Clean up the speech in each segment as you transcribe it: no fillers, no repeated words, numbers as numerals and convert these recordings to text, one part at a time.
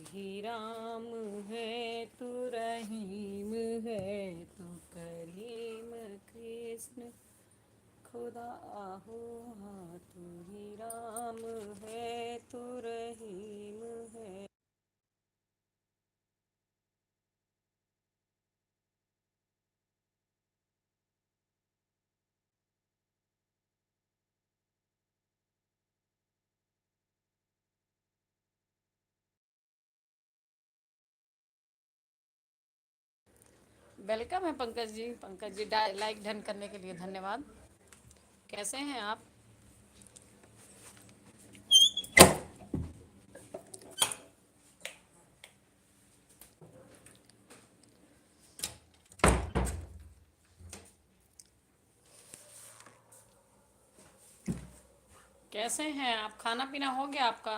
ही राम है, तू रहीम है, तू करीम कृष्ण खुदा हो। हाँ, तू ही राम है, तू रहीम है। वेलकम है पंकज जी। पंकज जी लाइक डन करने के लिए धन्यवाद। कैसे हैं आप? कैसे हैं आप? खाना पीना हो गया आपका?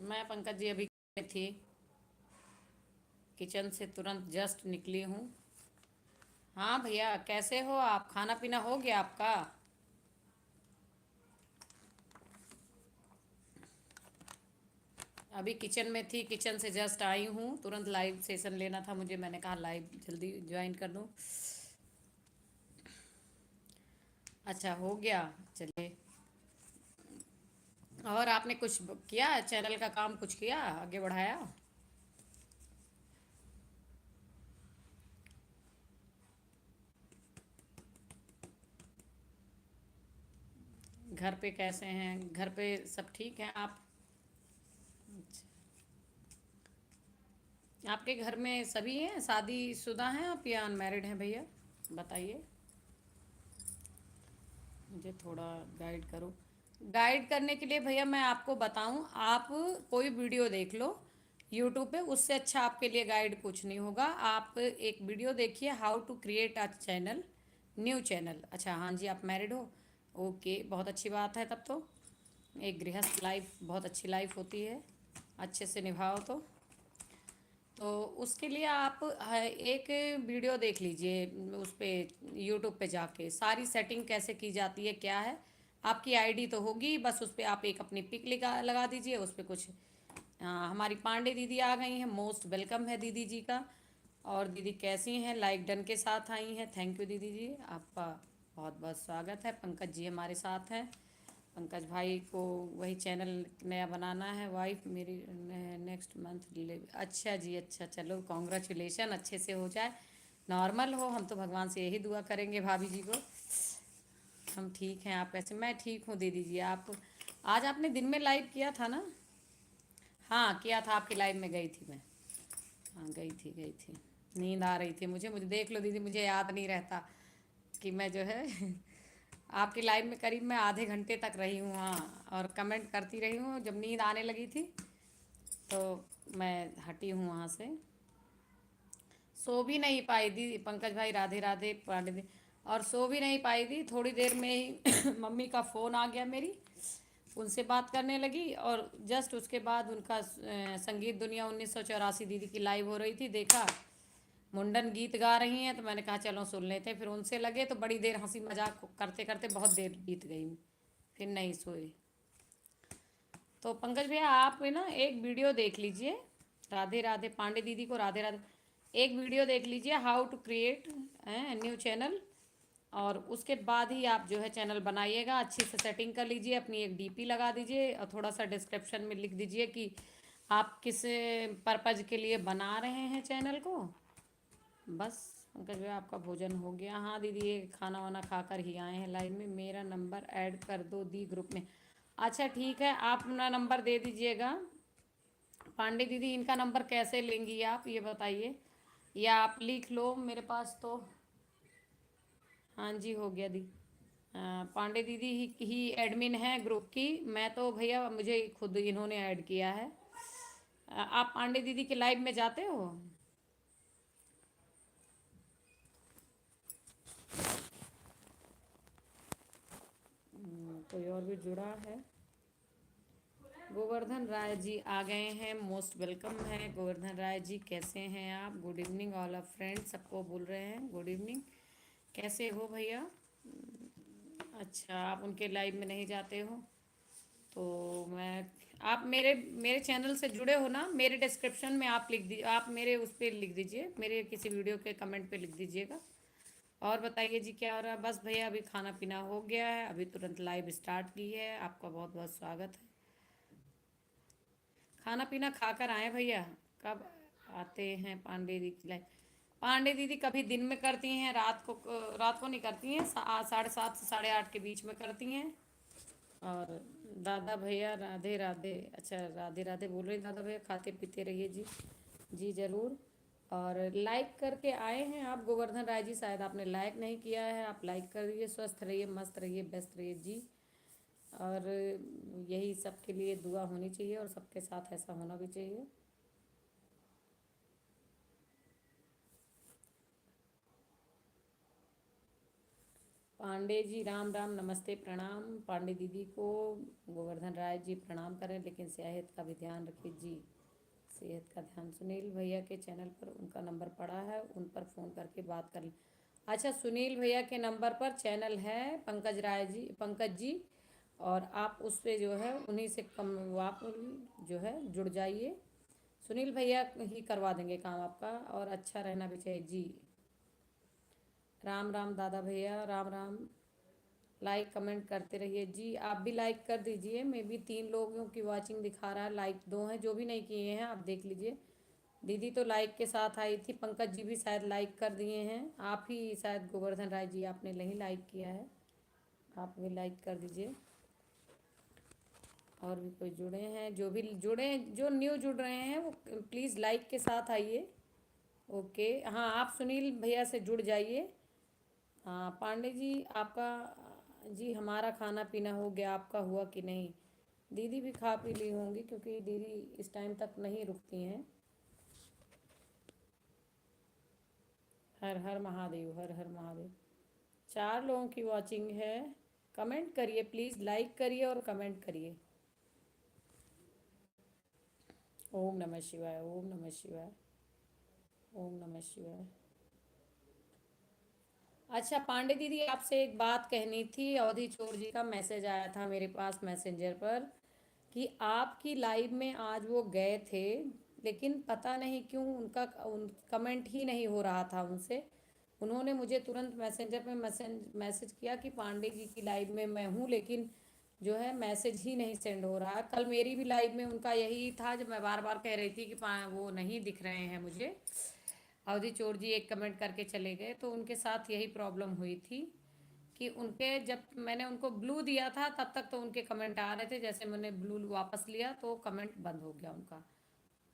मैं पंकज जी अभी में थी, किचन से तुरंत जस्ट निकली हूँ। हाँ भैया, कैसे हो आप? खाना पीना हो गया आपका? अभी किचन में थी, किचन से जस्ट आई हूँ, तुरंत लाइव सेशन लेना था मुझे, मैंने कहा लाइव जल्दी ज्वाइन कर दूँ। अच्छा, हो गया। चलिए। और आपने कुछ किया, चैनल का काम कुछ किया, आगे बढ़ाया? घर पे कैसे हैं? घर पे सब ठीक हैं आप? आपके घर में सभी हैं, शादीशुदा हैं आप या अनमैरिड हैं भैया? बताइए, मुझे थोड़ा गाइड करो। गाइड करने के लिए भैया मैं आपको बताऊं, आप कोई वीडियो देख लो यूट्यूब पे, उससे अच्छा आपके लिए गाइड कुछ नहीं होगा। आप एक वीडियो देखिए, how to create a channel, new channel. अच्छा, हाँ जी, आप मैरिड हो? ओके, बहुत अच्छी बात है तब तो। एक गृहस्थ लाइफ बहुत अच्छी लाइफ होती है, अच्छे से निभाओ तो उसके लिए आप एक वीडियो देख लीजिए, उस पे यूट्यूब पे जाके सारी सेटिंग कैसे की जाती है, क्या है। आपकी आईडी तो होगी, बस उस पे आप एक अपनी पिक लगा दीजिए, उस पे कुछ हमारी पांडे दीदी आ गई हैं, मोस्ट वेलकम है दीदी जी का। और दीदी कैसी हैं? लाइक डन के साथ आई हैं, थैंक यू दीदी जी, आपका बहुत बहुत स्वागत है। पंकज जी हमारे साथ हैं। पंकज भाई को वही चैनल नया बनाना है, वाइफ मेरी नेक्स्ट मंथ डिलीवरी। अच्छा जी, अच्छा, चलो कॉन्ग्रेचुलेशन, अच्छे से हो जाए, नॉर्मल हो। हम तो भगवान से यही दुआ करेंगे भाभी जी को। हम ठीक हैं, आप कैसे? मैं ठीक हूँ दीदी जी। आप आज आपने दिन में लाइव किया था ना? हाँ किया था, आपकी लाइव में गई थी मैं। हाँ गई थी, गई थी। नींद आ रही थी मुझे, मुझे देख लो दीदी, मुझे याद नहीं रहता कि मैं जो है आपकी लाइव में करीब मैं आधे घंटे तक रही हूँ, हाँ, और कमेंट करती रही हूँ। जब नींद आने लगी थी तो मैं हटी हूँ वहाँ से। सो भी नहीं पाई थी पंकज भाई, राधे राधे पांडे दी। और सो भी नहीं पाई थी, थोड़ी देर में ही मम्मी का फ़ोन आ गया मेरी, उनसे बात करने लगी। और जस्ट उसके बाद उनका संगीत दुनिया 1984 दीदी की लाइव हो रही थी, देखा मुंडन गीत गा रही हैं, तो मैंने कहा चलो सुन लेते हैं। फिर उनसे लगे तो बड़ी देर हंसी मजाक करते करते बहुत देर बीत गई, फिर नहीं सोए। तो पंकज भैया आप ना एक वीडियो देख लीजिए, राधे राधे पांडे दीदी को राधे राधे। एक वीडियो देख लीजिए, how to create new channel. और उसके बाद ही आप जो है चैनल बनाइएगा, अच्छी से सेटिंग कर लीजिए, अपनी एक डीपी लगा दीजिए और थोड़ा सा डिस्क्रिप्शन में लिख दीजिए कि आप किस पर्पज़ के लिए बना रहे हैं चैनल को। बस पंकज भैया आपका भोजन हो गया? हाँ दीदी, ये खाना वाना खाकर ही आए हैं लाइव में। मेरा नंबर ऐड कर दो दी ग्रुप में। अच्छा ठीक है, आप अपना नंबर दे दीजिएगा। पांडे दीदी इनका नंबर कैसे लेंगी आप, ये बताइए, या आप लिख लो मेरे पास तो। हाँ जी, हो गया दी। पांडे दीदी ही एडमिन है ग्रुप की, मैं तो भैया मुझे खुद इन्होंने ऐड किया है। आप पांडे दीदी के लाइव में जाते हो? कोई और भी जुड़ा है? गोवर्धन राय जी आ गए हैं, मोस्ट वेलकम है गोवर्धन राय जी। कैसे हैं आप? Good evening all of friends, सबको बोल रहे हैं गुड इवनिंग। कैसे हो भैया? अच्छा, आप उनके लाइव में नहीं जाते हो तो मैं, आप मेरे मेरे चैनल से जुड़े हो ना, मेरे डिस्क्रिप्शन में आप लिख दीजिए, आप मेरे उस पर लिख दीजिए, मेरे किसी वीडियो के कमेंट पे लिख दीजिएगा। और बताइए जी क्या हो रहा है? बस भैया अभी खाना पीना हो गया है, अभी तुरंत लाइव स्टार्ट की है। आपका बहुत बहुत स्वागत है। खाना पीना खाकर आए भैया। कब आते हैं पांडे दी की लाइव? पांडे दीदी कभी दिन में करती हैं, रात को नहीं करती हैं, 7:30 से 8:30 के बीच में करती हैं। और दादा भैया राधे राधे। अच्छा, राधे राधे बोल रहे दादा भैया, खाते पीते रहिए जी। जी ज़रूर। और लाइक करके आए हैं आप गोवर्धन राय जी, शायद आपने लाइक नहीं किया है, आप लाइक कर दीजिए। स्वस्थ रहिए, मस्त रहिए, व्यस्त रहिए जी। और यही सबके लिए दुआ होनी चाहिए और सबके साथ ऐसा होना भी चाहिए। पांडे जी राम राम, नमस्ते, प्रणाम पांडे दीदी को। गोवर्धन राय जी प्रणाम करें, लेकिन सेहत का भी ध्यान रखिए जी। सेहत का ध्यान, सुनील भैया के चैनल पर उनका नंबर पड़ा है, उन पर फ़ोन करके बात कर लें। अच्छा, सुनील भैया के नंबर पर चैनल है, पंकज राय जी, पंकज जी। और आप उस पर जो है उन्हीं से कम, वो आप जो है जुड़ जाइए। सुनील भैया ही करवा देंगे काम आपका, और अच्छा रहना भी चाहिए जी। राम राम दादा भैया, राम राम। लाइक कमेंट करते रहिए जी, आप भी लाइक कर दीजिए। मे भी 3 लोगों की वॉचिंग दिखा रहा है, लाइक 2 हैं, जो भी नहीं किए हैं आप देख लीजिए। दीदी तो लाइक के साथ आई थी, पंकज जी भी शायद लाइक कर दिए हैं। आप ही शायद गोवर्धन राय जी, आपने नहीं लाइक किया है, आप भी लाइक कर दीजिए। और भी कोई जुड़े हैं, जो भी जुड़े, जो न्यू जुड़ रहे हैं वो प्लीज़ लाइक के साथ आइए। ओके, हाँ आप सुनील भैया से जुड़ जाइए। हाँ पांडे जी, आपका, जी हमारा खाना पीना हो गया, आपका हुआ कि नहीं? दीदी भी खा पी ली होंगी, क्योंकि दीदी इस टाइम तक नहीं रुकती हैं। हर हर महादेव, हर हर महादेव। 4 लोगों की वॉचिंग है। कमेंट करिए प्लीज़, लाइक करिए और कमेंट करिए। ओम नमः शिवाय, ओम नमः शिवाय, ओम नमः शिवाय। अच्छा पांडे दीदी, आपसे एक बात कहनी थी। अवधि चोर जी का मैसेज आया था मेरे पास मैसेंजर पर, कि आपकी लाइव में आज वो गए थे, लेकिन पता नहीं क्यों उन कमेंट ही नहीं हो रहा था उनसे। उन्होंने मुझे तुरंत मैसेंजर पे मैसेज किया कि पांडे जी की लाइव में मैं हूँ, लेकिन जो है मैसेज ही नहीं सेंड हो रहा है। कल मेरी भी लाइव में उनका यही था, जब मैं बार बार कह रही थी कि वो नहीं दिख रहे हैं मुझे। अवधि चोर जी एक कमेंट करके चले गए, तो उनके साथ यही प्रॉब्लम हुई थी कि उनके, जब मैंने उनको ब्लू दिया था तब तक तो उनके कमेंट आ रहे थे, जैसे मैंने ब्लू वापस लिया तो कमेंट बंद हो गया उनका।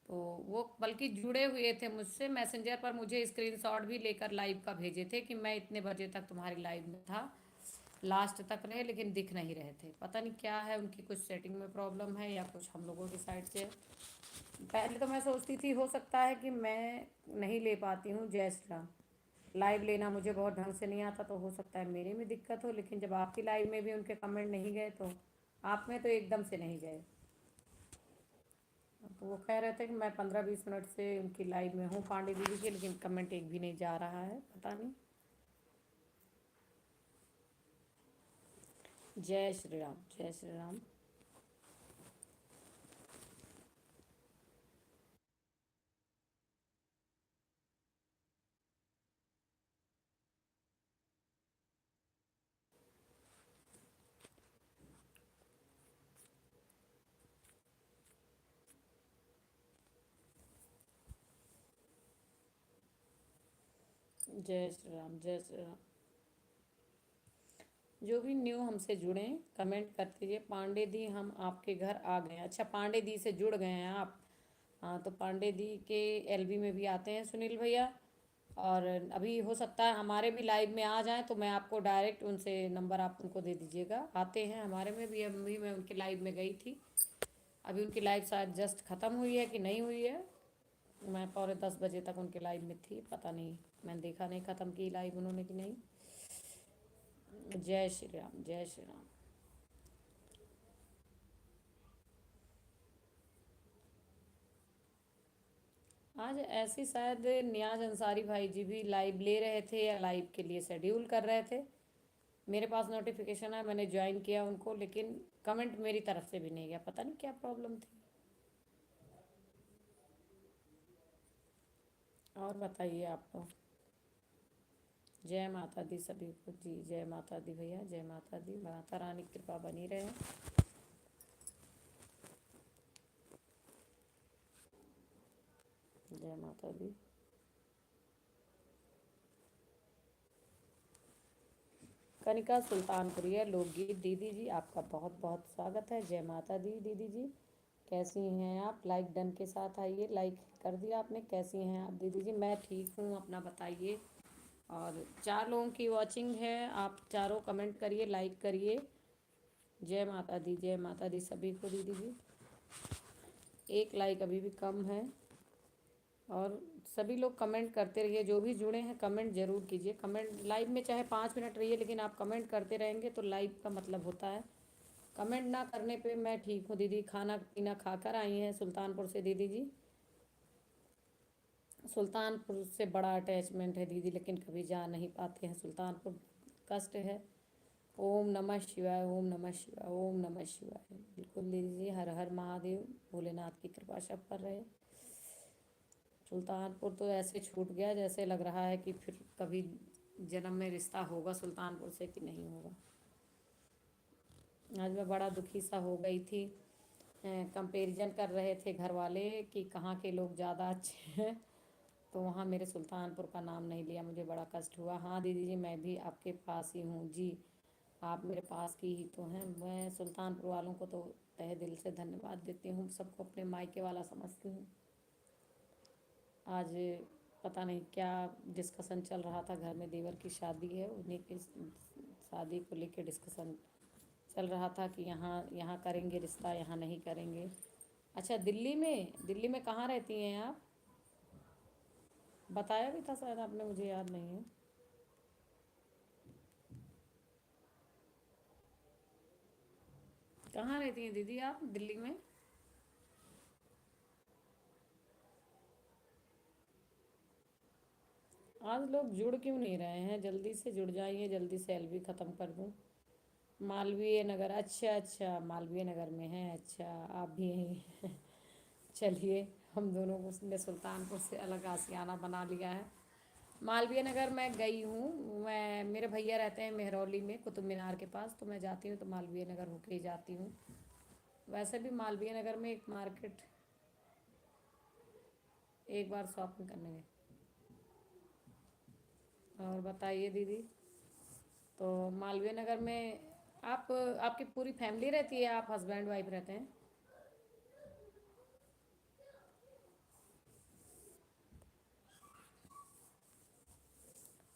तो वो बल्कि जुड़े हुए थे मुझसे मैसेंजर पर, मुझे स्क्रीनशॉट भी लेकर लाइव का भेजे थे कि मैं इतने बजे तक तुम्हारी लाइव में था, लास्ट तक रहे, लेकिन दिख नहीं रहे थे। पता नहीं क्या है, उनकी कुछ सेटिंग में प्रॉब्लम है या कुछ हम लोगों की साइड से। पहले तो मैं सोचती थी हो सकता है कि मैं नहीं ले पाती हूँ, जय श्री राम, लाइव लेना मुझे बहुत ढंग से नहीं आता, तो हो सकता है मेरे में दिक्कत हो। लेकिन जब आपकी लाइव में भी उनके कमेंट नहीं गए, तो आप में तो एकदम से नहीं गए। तो वो कह रहे थे कि मैं 15-20 मिनट से उनकी लाइव में हूँ पांडे दीदी के, लेकिन कमेंट एक भी नहीं जा रहा है, पता नहीं। जय श्री राम, जय श्री राम। जय श्री राम, जय श्री राम। जो भी न्यू हमसे जुड़े कमेंट कर दीजिए। पांडे दी हम आपके घर आ गए हैं। अच्छा, पांडे दी से जुड़ गए हैं आप? हाँ, तो पांडे दी के एलबी में भी आते हैं सुनील भैया। और अभी हो सकता है हमारे भी लाइव में आ जाएं, तो मैं आपको डायरेक्ट उनसे नंबर आप उनको दे दीजिएगा। आते हैं हमारे में भी, अभी मैं उनकी लाइव में गई थी। अभी उनकी लाइव शायद जस्ट ख़त्म हुई है कि नहीं हुई है। मैं 9:45 बजे तक उनके लाइव में थी, पता नहीं, मैंने देखा नहीं ख़त्म की लाइव उन्होंने कि नहीं। जय श्री राम, जय श्री राम। आज ऐसी शायद नियाज अंसारी भाई जी भी लाइव ले रहे थे, या लाइव के लिए शेड्यूल कर रहे थे। मेरे पास नोटिफिकेशन है, मैंने ज्वाइन किया उनको, लेकिन कमेंट मेरी तरफ से भी नहीं गया, पता नहीं क्या प्रॉब्लम थी। और बताइए आप लोग। जय माता दी सभी को जी, जय माता दी भैया, जय माता दी, माता रानी की कृपा बनी रहे। जय माता दी। कनिका सुल्तानपुरिया लोकगीत दीदी जी, आपका बहुत बहुत स्वागत है। जय माता दी दीदी जी, कैसी हैं आप? लाइक डन के साथ आइए, लाइक कर दिया आपने। कैसी हैं आप दीदी जी? मैं ठीक हूँ, अपना बताइए। और 4 लोगों की वॉचिंग है, आप चारों कमेंट करिए, लाइक करिए। जय माता दी, जय माता दी सभी को दीदी जी। एक लाइक अभी भी कम है। और सभी लोग कमेंट करते रहिए, जो भी जुड़े हैं कमेंट ज़रूर कीजिए। कमेंट लाइव में चाहे 5 मिनट रहिए, लेकिन आप कमेंट करते रहेंगे तो लाइव का मतलब होता है। कमेंट ना करने पे मैं ठीक हूँ दीदी, खाना पीना खाकर आई हैं सुल्तानपुर से दीदी जी। सुल्तानपुर से बड़ा अटैचमेंट है दीदी, लेकिन कभी जा नहीं पाते हैं सुल्तानपुर, कष्ट है। ओम नमः शिवाय, ओम नमः शिवाय, ओम नमः शिवाय। बिल्कुल दीदी जी, हर हर महादेव, भोलेनाथ की कृपा सब पर रहे। सुल्तानपुर तो ऐसे छूट गया जैसे लग रहा है कि फिर कभी जन्म में रिश्ता होगा सुल्तानपुर से कि नहीं होगा। आज मैं बड़ा दुखी सा हो गई थी। कंपैरिजन कर रहे थे घर वाले कि कहाँ के लोग ज़्यादा अच्छे हैं, तो वहाँ मेरे सुल्तानपुर का नाम नहीं लिया, मुझे बड़ा कष्ट हुआ। हाँ दीदी जी, मैं भी आपके पास ही हूँ जी, आप मेरे पास की ही तो हैं। मैं सुल्तानपुर वालों को तो तहे दिल से धन्यवाद देती हूँ, सबको अपने मायके वाला समझती हूँ। आज पता नहीं क्या डिस्कशन चल रहा था, घर में देवर की शादी है, उन्हीं की शादी को लेके डिस्कशन चल रहा था कि यहाँ यहाँ करेंगे रिश्ता, यहाँ नहीं करेंगे। अच्छा, दिल्ली में कहाँ रहती हैं आप? बताया भी था शायद आपने, मुझे याद नहीं है। कहाँ रहती हैं दीदी आप दिल्ली में? आज लोग जुड़ क्यों नहीं रहे हैं? जल्दी से जुड़ जाइए, जल्दी से एलबी ख़त्म कर दूँ। मालवीय नगर, अच्छा अच्छा, मालवीय नगर में है, अच्छा। आप भी यहीं हैं। चलिए, हम दोनों को उसने सुल्तानपुर से अलग आशियाना बना लिया है। मालवीय नगर मैं गई हूँ, मैं मेरे भैया रहते हैं मेहरौली में कुतुब मीनार के पास, तो मैं जाती हूँ तो मालवीय नगर होके ही जाती हूँ। वैसे भी मालवीय नगर में एक मार्केट, एक बार शॉपिंग करने गए। और बताइए दीदी। तो मालवीय नगर में आप, आपकी पूरी फैमिली रहती है? आप हस्बैंड वाइफ रहते हैं?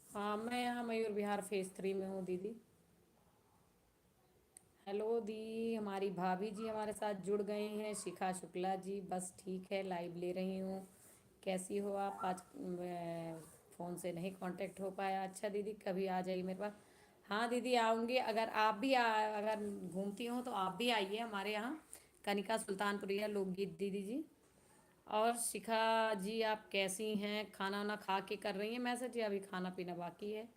हाँ, मैं यहाँ मयूर विहार फेज़ 3 में हूँ दीदी। हेलो दी, हमारी भाभी जी हमारे साथ जुड़ गई हैं, शिखा शुक्ला जी। बस ठीक है, लाइव ले रही हूँ। कैसी हो आप? आज फ़ोन से नहीं कांटेक्ट हो पाया। अच्छा दीदी, कभी आ जाइए मेरे पास। हाँ दीदी, आऊँगी। अगर आप भी अगर घूमती हो तो आप भी आइए हमारे यहाँ। कनिका सुल्तानपुरिया लोकगीत दीदी जी। और शिखा जी, आप कैसी हैं? खाना वाना खा के कर रही हैं मैसेज, या अभी खाना पीना बाकी है?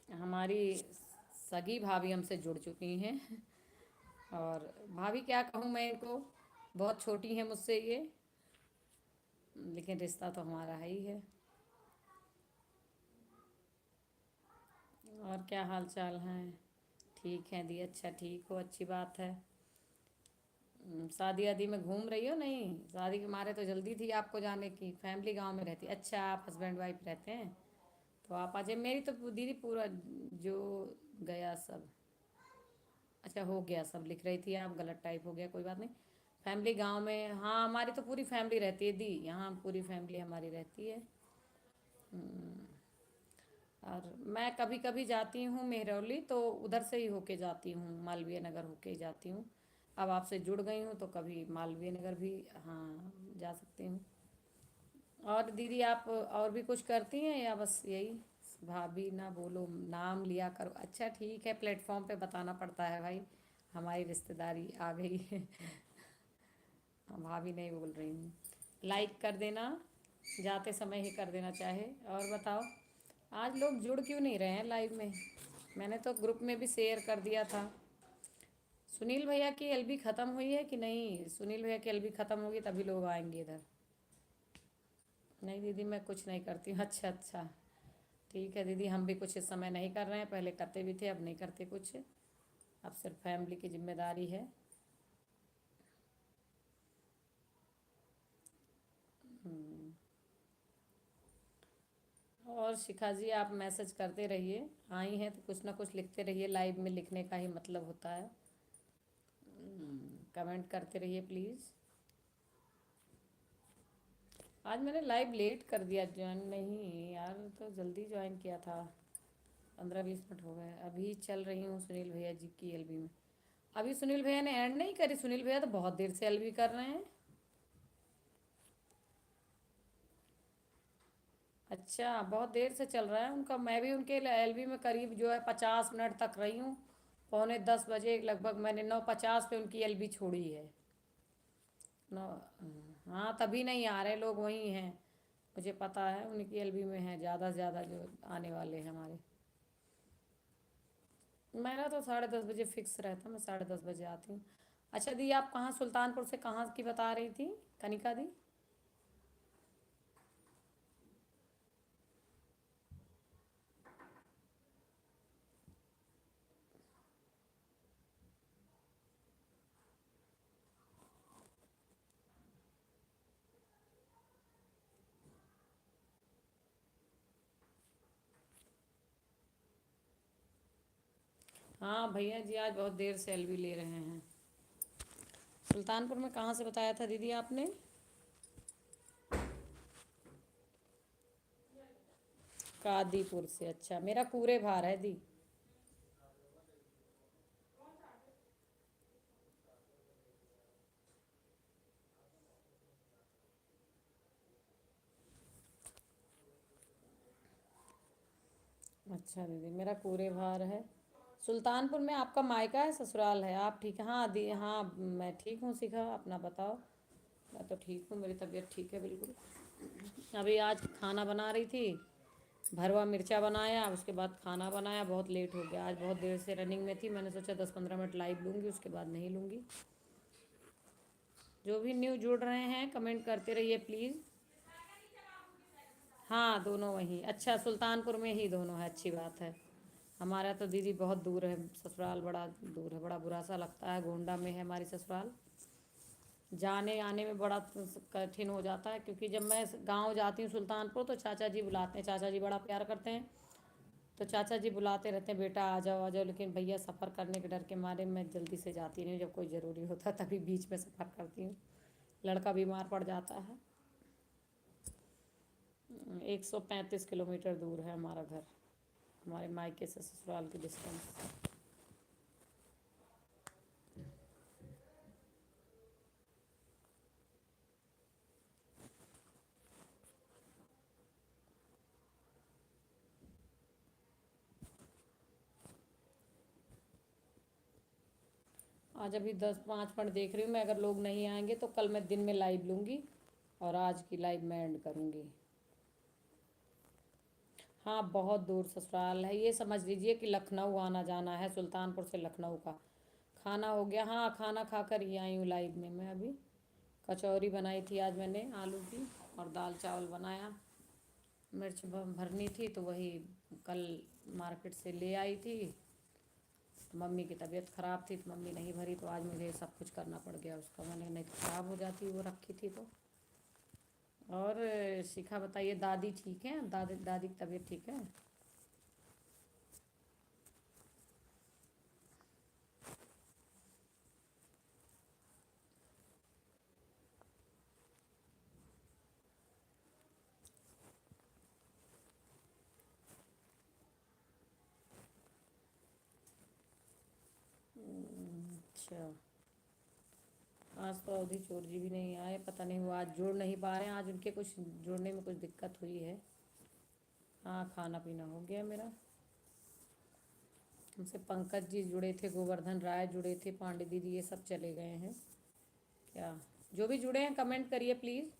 हमारी सगी भाभी हमसे जुड़ चुकी हैं। और भाभी क्या कहूँ मैं इनको, बहुत छोटी हैं मुझसे ये, लेकिन रिश्ता तो हमारा है ही है। और क्या हाल चाल हैं? ठीक है दी, अच्छा ठीक हो, अच्छी बात है। शादी आदि में घूम रही हो? नहीं, शादी के मारे तो जल्दी थी आपको जाने की। फैमिली गांव में रहती? अच्छा, आप हस्बैंड वाइफ रहते हैं, तो आप आ जाइए। मेरी तो दीदी पूरा जो गया सब, अच्छा हो गया सब, लिख रही थी आप, गलत टाइप हो गया, कोई बात नहीं। फैमिली गांव में, हाँ हमारी तो पूरी फैमिली रहती है दी, यहाँ पूरी फैमिली हमारी रहती है। और मैं कभी कभी जाती हूँ मेहरौली, तो उधर से ही होके जाती हूँ, मालवीय नगर होके ही जाती हूँ। अब आपसे जुड़ गई हूँ तो कभी मालवीय नगर भी, हाँ, जा सकती हूँ। और दीदी आप और भी कुछ करती हैं या बस यही? भाभी ना बोलो, नाम लिया करो। अच्छा ठीक है, प्लेटफॉर्म पे बताना पड़ता है भाई, हमारी रिश्तेदारी आ गई है। हाँ, भाभी नहीं बोल रही हूँ। लाइक कर देना, जाते समय ही कर देना चाहे। और बताओ, आज लोग जुड़ क्यों नहीं रहे हैं लाइव में? मैंने तो ग्रुप में भी शेयर कर दिया था। सुनील भैया की एलबी ख़त्म हुई है कि नहीं? सुनील भैया की एलबी ख़त्म होगी तभी लोग आएंगे इधर। नहीं दीदी, मैं कुछ नहीं करती हूँ। अच्छा अच्छा, ठीक है दीदी, हम भी कुछ इस समय नहीं कर रहे हैं, पहले करते भी थे, अब नहीं करते कुछ। अब सिर्फ फैमिली की जिम्मेदारी है। और शिखा जी, आप मैसेज करते रहिए, आई हैं तो कुछ ना कुछ लिखते रहिए, लाइव में लिखने का ही मतलब होता है। कमेंट करते रहिए प्लीज़। आज मैंने लाइव लेट कर दिया ज्वाइन, नहीं यार, तो जल्दी ज्वाइन किया था। 15-20 मिनट हो गए, अभी चल रही हूँ सुनील भैया जी की एलबी में। अभी सुनील भैया ने एंड नहीं करी, सुनील भैया तो बहुत देर से एलबी कर रहे हैं। अच्छा, बहुत देर से चल रहा है उनका। मैं भी उनके एलबी में करीब जो है 50 मिनट तक रही हूँ। पौने 10 बजे लगभग मैंने 9:50 पे उनकी एलबी छोड़ी है। नौ, हाँ, तभी नहीं आ रहे लोग, वही हैं। मुझे पता है उनकी एलबी में है ज़्यादा से ज़्यादा जो आने वाले हैं हमारे। मेरा तो 10:30 बजे फिक्स रहता, मैं 10:30 बजे आती हूँ। अच्छा दी, आप कहाँ, सुल्तानपुर से कहाँ की बता रही थी, कनिका दी? हाँ भैया जी, आज बहुत देर से एलबी ले रहे हैं। सुल्तानपुर में कहाँ से बताया था दीदी आपने? कादीपुर से, अच्छा, मेरा कूरे भार है दी। अच्छा दीदी, मेरा कूरे भार है। सुल्तानपुर में आपका मायका है, ससुराल है? आप ठीक है? हाँ दी, हाँ मैं ठीक हूँ। सीखा, अपना बताओ। मैं तो ठीक हूँ, मेरी तबीयत ठीक है बिल्कुल। अभी आज खाना बना रही थी, भरवा मिर्चा बनाया, उसके बाद खाना बनाया, बहुत लेट हो गया। आज बहुत देर से रनिंग में थी, मैंने सोचा 10-15 मिनट लाइव लूँगी, उसके बाद नहीं लूँगी। जो भी न्यू जुड़ रहे हैं कमेंट करते रहिए प्लीज़। हाँ, दोनों वहीं, अच्छा, सुल्तानपुर में ही दोनों है, अच्छी बात है। हमारा तो दीदी बहुत दूर है ससुराल, बड़ा दूर है, बड़ा बुरा सा लगता है। गोंडा में है हमारी ससुराल। जाने आने में बड़ा कठिन हो जाता है, क्योंकि जब मैं गांव जाती हूँ सुल्तानपुर तो चाचा जी बुलाते हैं, चाचा जी बड़ा प्यार करते हैं। तो चाचा जी बुलाते रहते हैं, बेटा आ जाओ आ जाओ, लेकिन भैया सफ़र करने के डर के मारे मैं जल्दी से जाती नहीं हूँ। जब कोई ज़रूरी होता है तभी बीच में सफ़र करती हूँ। लड़का बीमार पड़ जाता है। 135 किलोमीटर दूर है हमारा घर, हमारे मायके से ससुराल की डिस्टेंस। आज अभी 10-5 मिनट देख रही हूँ मैं, अगर लोग नहीं आएंगे तो कल मैं दिन में लाइव लूँगी, और आज की लाइव मैं एंड करूँगी। हाँ, बहुत दूर ससुराल है, ये समझ लीजिए कि लखनऊ आना जाना है, सुल्तानपुर से लखनऊ का। खाना हो गया, हाँ, खाना खा कर ही आई हूँ लाइव में मैं अभी। कचौरी बनाई थी आज मैंने आलू की, और दाल चावल बनाया। मिर्च भरनी थी तो वही कल मार्केट से ले आई थी। मम्मी की तबीयत ख़राब थी तो मम्मी नहीं भरी, तो आज मुझे सब कुछ करना पड़ गया उसका, मैंने नहीं तो ख़राब हो जाती वो रखी थी तो। और शिखा बताइए, दादी ठीक है? दादी दादी की तबीयत ठीक है? अच्छा, आज तो अवधि चोर जी भी नहीं आए, पता नहीं वो आज जुड़ नहीं पा रहे हैं, आज उनके कुछ जुड़ने में कुछ दिक्कत हुई है। हाँ, खाना पीना हो गया मेरा। हमसे पंकज जी जुड़े थे, गोवर्धन राय जुड़े थे, पांडे दीदी, ये सब चले गए हैं क्या? जो भी जुड़े हैं कमेंट करिए प्लीज़।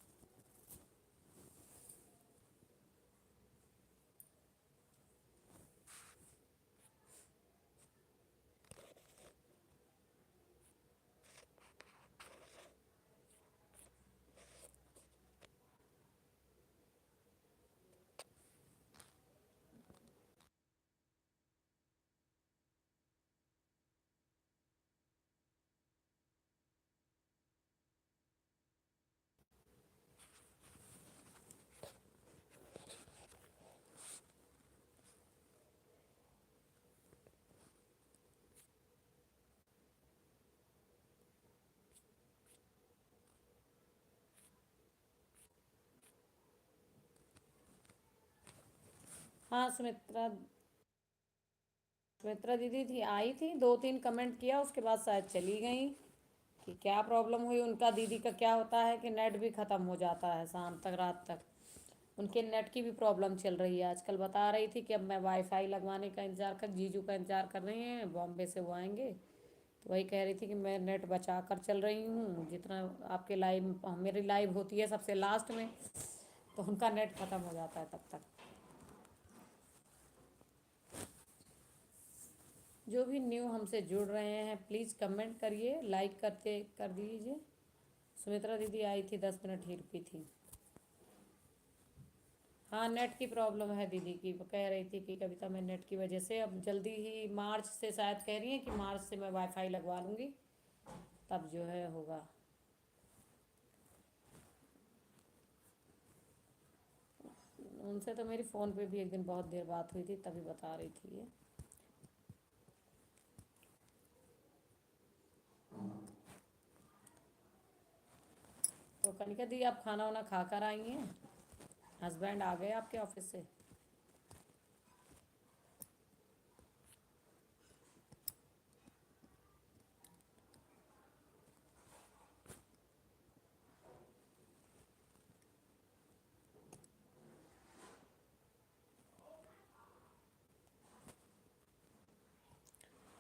हाँ सुमित्रा दीदी थी, आई थी, दो तीन कमेंट किया, उसके बाद शायद चली गई। कि क्या प्रॉब्लम हुई उनका, दीदी का क्या होता है कि नेट भी ख़त्म हो जाता है शाम तक, रात तक। उनके नेट की भी प्रॉब्लम चल रही है आजकल। बता रही थी कि अब मैं वाईफाई लगवाने का इंतज़ार कर, जीजू का इंतज़ार कर रही हैं, बॉम्बे से वो आएंगे। तो वही कह रही थी कि मैं नेट बचा कर चल रही हूँ, जितना आपके लाइव, मेरी लाइव होती है सबसे लास्ट में, तो उनका नेट ख़त्म हो जाता है तब तक। जो भी न्यू हमसे जुड़ रहे हैं प्लीज़ कमेंट करिए, लाइक करते कर दीजिए। सुमित्रा दीदी आई थी, 10 मिनट ही रुकी थी। हाँ नेट की प्रॉब्लम है दीदी की, वो कह रही थी कि कविता मैं नेट की वजह से अब जल्दी ही मार्च से, शायद कह रही हैं कि मार्च से मैं वाईफाई लगवा लूँगी, तब जो है होगा। उनसे तो मेरी फ़ोन पे भी एक दिन बहुत देर बात हुई थी, तभी बता रही थी ये। तो कनिका दी आप खाना वाना खा कर आई हैं? हस्बैंड आ गए आपके ऑफिस से?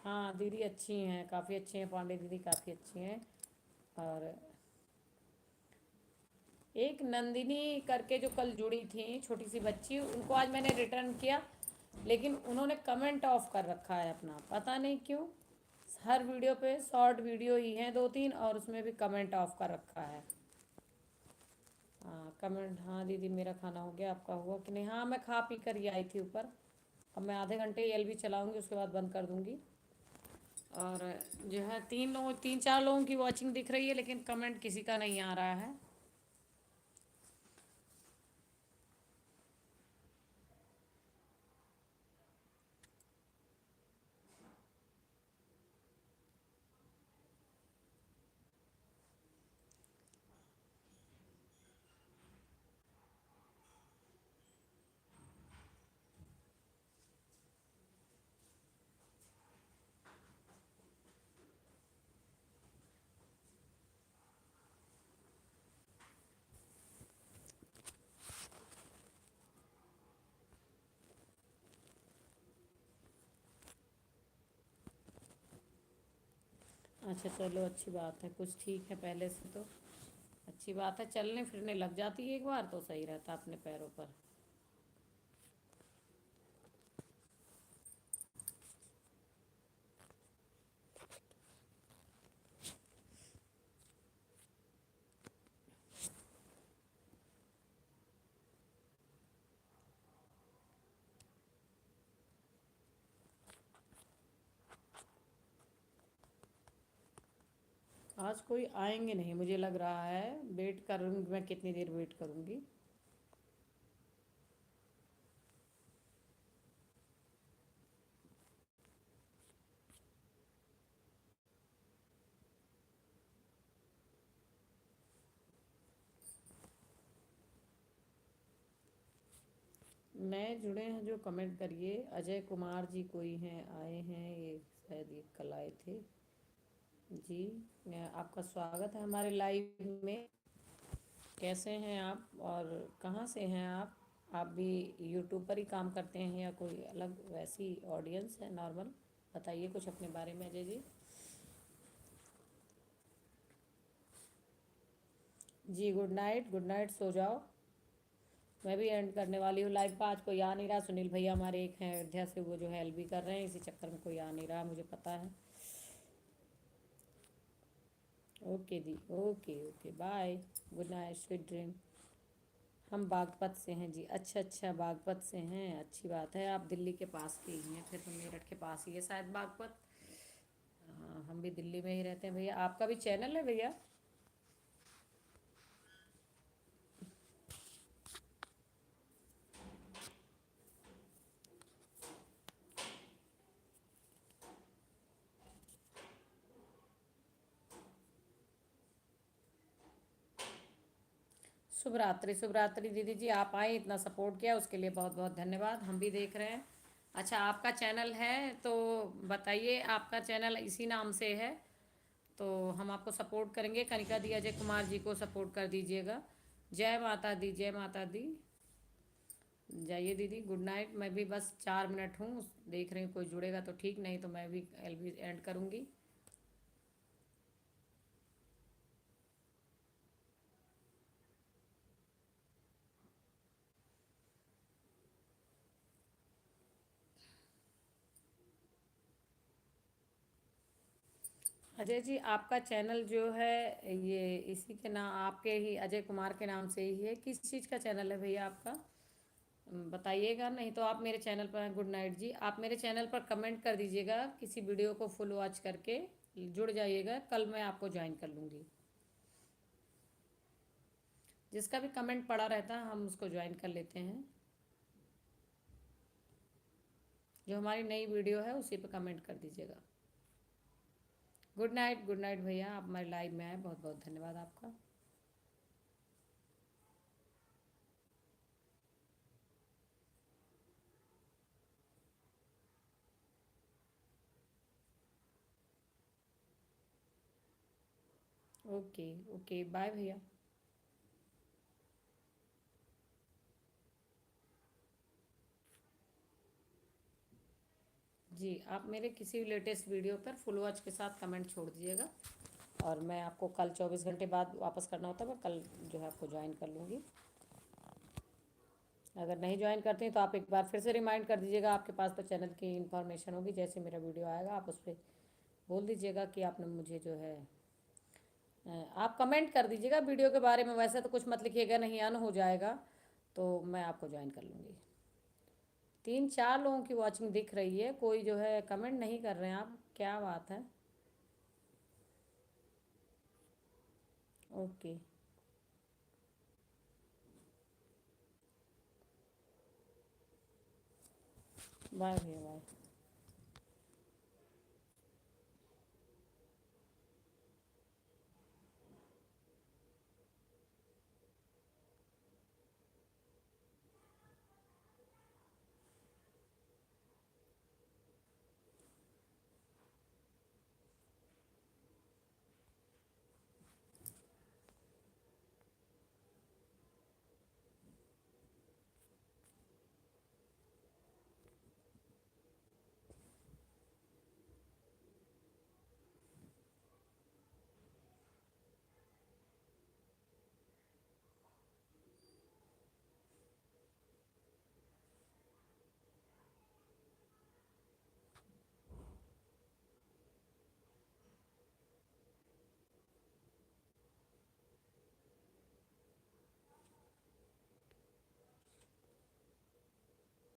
हाँ दीदी अच्छी हैं, काफ़ी अच्छी हैं, पांडे दीदी काफ़ी अच्छी हैं। और एक नंदिनी करके जो कल जुड़ी थी, छोटी सी बच्ची, उनको आज मैंने रिटर्न किया, लेकिन उन्होंने कमेंट ऑफ कर रखा है अपना, पता नहीं क्यों। हर वीडियो पे शॉर्ट वीडियो ही हैं दो तीन, और उसमें भी कमेंट ऑफ कर रखा है। हाँ कमेंट, हाँ दीदी मेरा खाना हो गया, आपका हुआ कि नहीं? हाँ मैं खा पी कर ही आई थी ऊपर। अब मैं आधे घंटे एलबी चलाऊंगी, उसके बाद बंद कर दूंगी। और जो है तीन चार लोगों की वॉचिंग दिख रही है, लेकिन कमेंट किसी का नहीं आ रहा है। अच्छा चलो अच्छी बात है, कुछ ठीक है पहले से तो। अच्छी बात है, चलने फिरने लग जाती है एक बार तो सही रहता अपने पैरों पर। आज कोई आएंगे नहीं मुझे लग रहा है, वेट करूँगी मैं, कितनी देर वेट करूँगी। नए जुड़े हैं जो कमेंट करिए। अजय कुमार जी कोई हैं, आए हैं ये, शायद ये कल आए थे। जी आपका स्वागत है हमारे लाइव में। कैसे हैं आप और कहाँ से हैं आप भी यूट्यूब पर ही काम करते हैं या कोई अलग वैसी ऑडियंस है नॉर्मल? बताइए कुछ अपने बारे में अजय जी। जी गुड नाइट, सो जाओ। मैं भी एंड करने वाली हूँ लाइव का। आज कोई आ नहीं रहा, सुनील भैया हमारे एक हैं अयोध्या से, वो जो है हेल्प भी कर रहे हैं, इसी चक्कर में कोई आ नहीं रहा, मुझे पता है। ओके दी, okay okay, bye. Good night, sweet dream. हम बागपत से हैं जी। अच्छा अच्छा, बागपत से हैं, अच्छी बात है। आप दिल्ली के पास के ही हैं फिर तो, मेरठ के पास ही है शायद बागपत। हाँ, हम भी दिल्ली में ही रहते हैं भैया। आपका भी चैनल है भैया? शुभ रात्रि, शुभ रात्रि दीदी जी। आप आए, इतना सपोर्ट किया, उसके लिए बहुत बहुत धन्यवाद। हम भी देख रहे हैं। अच्छा, आपका चैनल है तो बताइए, आपका चैनल इसी नाम से है तो हम आपको सपोर्ट करेंगे। कनिका दी, अजय कुमार जी को सपोर्ट कर दीजिएगा। जय माता दी, जय माता दी। जाइए दीदी, गुड नाइट। मैं भी बस 4 मिनट हूँ, देख रही हूँ कोई जुड़ेगा तो ठीक, नहीं तो मैं भी एल एंड करूँगी। अजय जी, आपका चैनल जो है ये इसी के नाम, आपके ही अजय कुमार के नाम से ही है? किस चीज़ का चैनल है भैया आपका? बताइएगा, नहीं तो आप मेरे चैनल पर, गुड नाइट जी, आप मेरे चैनल पर कमेंट कर दीजिएगा, किसी वीडियो को फुल वॉच करके जुड़ जाइएगा, कल मैं आपको ज्वाइन कर लूँगी। जिसका भी कमेंट पड़ा रहता है हम उसको ज्वाइन कर लेते हैं। जो हमारी नई वीडियो है उसी पे कमेंट कर दीजिएगा। गुड नाइट भैया, आप हमारे लाइव में आए, बहुत बहुत धन्यवाद आपका। ओके ओके, बाय भैया। जी, आप मेरे किसी भी लेटेस्ट वीडियो पर फुल वॉच के साथ कमेंट छोड़ दीजिएगा, और मैं आपको कल 24 घंटे बाद वापस करना होता है, मैं कल जो है आपको ज्वाइन कर लूँगी। अगर नहीं ज्वाइन करते हैं तो आप एक बार फिर से रिमाइंड कर दीजिएगा, आपके पास तो चैनल की इन्फॉर्मेशन होगी, जैसे मेरा वीडियो आएगा आप उस पर बोल दीजिएगा कि आपने मुझे जो है आप कमेंट कर दीजिएगा वीडियो के बारे में, वैसे तो कुछ मत लिखिएगा, नहीं अन हो जाएगा तो मैं आपको ज्वाइन कर लूँगी। 3 4 लोगों की वॉचिंग दिख रही है, कोई जो है कमेंट नहीं कर रहे हैं आप, क्या बात है? ओके, बाय भैया, बाय।